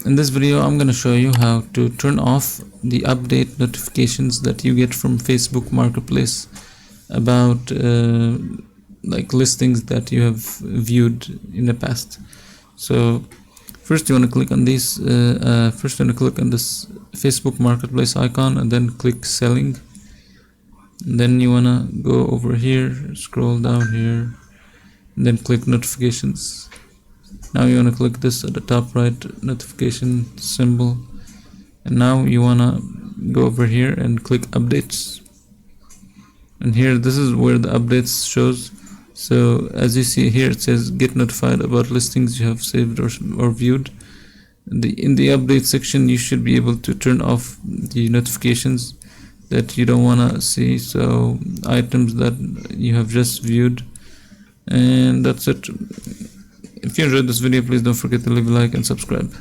In this video, I'm going to show you how to turn off the update notifications that you get from Facebook Marketplace about like listings that you have viewed in the past. So first you want to click on these. First you want to click on this Facebook Marketplace icon and then click selling. And then you want to go over here, scroll down here, and then click notifications. Now you want to click this at the top right notification symbol, and now you want to go over here and click updates, and here this is where the updates shows. So as you see here, it says get notified about listings you have saved or viewed. In the update section, you should be able to turn off the notifications that you don't want to see, so items that you have just viewed. And that's it. If you enjoyed this video, please don't forget to leave a like and subscribe.